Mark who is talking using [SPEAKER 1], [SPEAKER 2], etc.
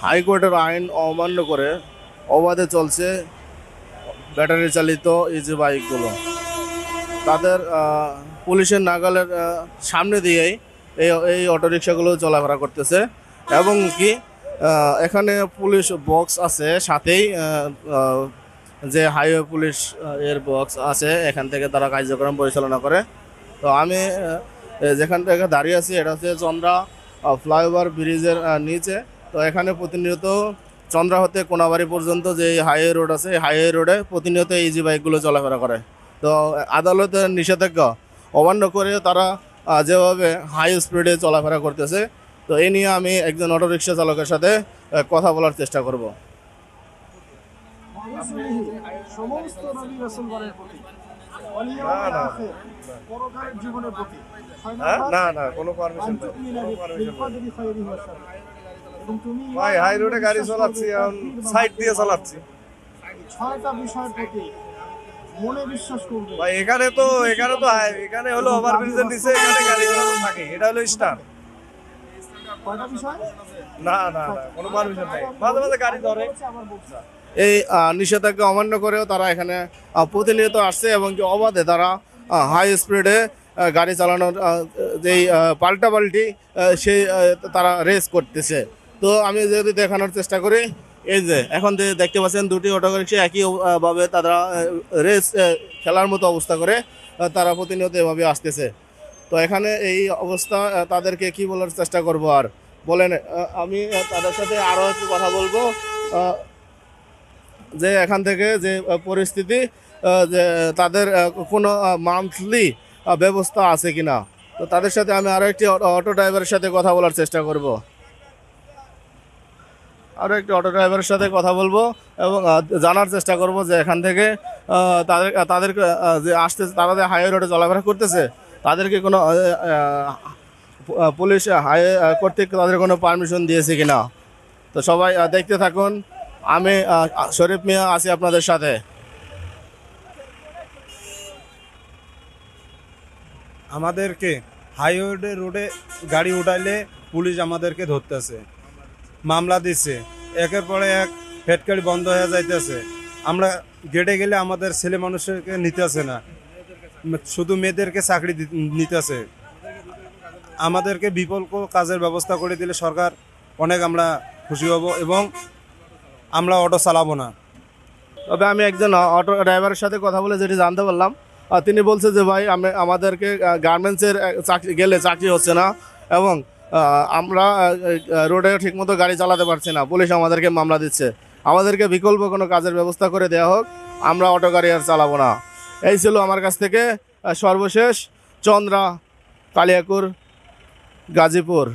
[SPEAKER 1] হাইকোর্টের আইন অমান্য করে অবাধে চলছে ব্যাটারি চালিত ইজি বাইকগুলো। তাদের পুলিশের নাগালের সামনে দিয়েই এই অটোরিকশাগুলো চলাফেরা করতেছে এবং কি এখানে পুলিশ বক্স আছে সাথেই, যে হাইওয়ে পুলিশ এর বক্স আছে, এখান থেকে তারা কার্যক্রম পরিচালনা করে। তো আমি যেখান থেকে দাঁড়িয়ে আছি এটা হচ্ছে চন্দ্রা ফ্লাইওভার ব্রিজের নিচে। তো এখানে প্রতিনিয়ত চন্দ্রা হতে কোনাবাড়ি পর্যন্ত যে হাইওয়ে রোড আছে, হাইওয়ে রোডে প্রতিনিয়ত ইজি বাইকগুলো চলাফেরা করে। তো আদালতের নিষেধাজ্ঞা অমান্য করে তারা যেভাবে হাই স্পিডে চলাফেরা করতেছে, তো এই নিয়ে আমি একজন অটোরিকশা চালকের সাথে কথা বলার চেষ্টা করব।
[SPEAKER 2] ভাই হাই রোডে গাড়ি চালাচ্ছি, এখন সাইড দিয়ে চালাচ্ছি। ভাই এখানে তো এখানে হলো ওভারব্রিজের নিচে, এখানে গাড়ি চালানো থাকে, এটা হলো স্টার। না না না, কোনো পারমিশন নাই, মাঝে মাঝে গাড়ি ধরে।
[SPEAKER 1] এই নিষেধাজ্ঞা অমান্য করেও তারা এখানে প্রতিনিয়ত আসছে এবং কি অবাধে তারা হাই স্পিডে গাড়ি চালানোর যেই পাল্টাপাল্টি সেই তারা রেস করতেছে। তো আমি যদি দেখানোর চেষ্টা করি, এই যে এখন যে দেখতে পাচ্ছেন দুটি অটোরিকশা একইভাবে তারা রেস খেলার মতো অবস্থা করে তারা প্রতিনিয়ত এভাবে আসতেছে। তো এখানে এই অবস্থা, তাদেরকে কি বলার চেষ্টা করব আর বলেন। আমি তাদের সাথে আরও একটু কথা বলবো যে এখান থেকে যে পরিস্থিতি, যে তাদের কোনো মান্থলি ব্যবস্থা আছে কিনা। তো তাদের সাথে আমি আরও একটি অটো ড্রাইভারের সাথে কথা বলার চেষ্টা করব, কথা বলবো এবং জানার চেষ্টা করব যে এখান থেকে তাদের যে আসতেছে, তারা যে হাইওয়ে রোডে চলাফেরা করতেছে, তাদেরকে কোনো পুলিশ হাইওয়ে কর্তৃক তাদের কোনো পারমিশন দিয়েছে কিনা। তো সবাই দেখতে থাকুন, আমি শরীফ মিয়া আছি আপনাদের সাথে।
[SPEAKER 2] আমাদেরকে হাইওয়ে রোডে গাড়ি উঠাইলে পুলিশ আমাদেরকে ধরতেছে, মামলা দিচ্ছে, একের পরে এক ফেটকারি বন্ধ হয়ে যাইতেছে। আমরা গেটে গেলে আমাদের ছেলে মানুষকে নিতেছে না, শুধু মেয়েদেরকে চাকরি নিতেছে। আমাদেরকে বিকল্প কাজের ব্যবস্থা করে দিলে সরকার অনেক আমরা খুশি হব এবং আমরা অটো চালাবো না।
[SPEAKER 1] তবে আমি একজন অটো ড্রাইভারের সাথে কথা বলে যেটি জানতে পারলাম, তিনি বলছে যে ভাই আমাদেরকে গার্মেন্টসের গেলে চাকরি হচ্ছে না এবং আমরা রোডে ঠিকমতো গাড়ি চালাতে পারছি না, পুলিশ আমাদেরকে মামলা দিচ্ছে, আমাদেরকে বিকল্প কোনো কাজের ব্যবস্থা করে দেওয়া হোক, আমরা অটো গাড়ি আর চালাবো না। এই ছিল আমার কাছ থেকে সর্বশেষ চন্দ্রা, কালিয়াকুর, গাজীপুর।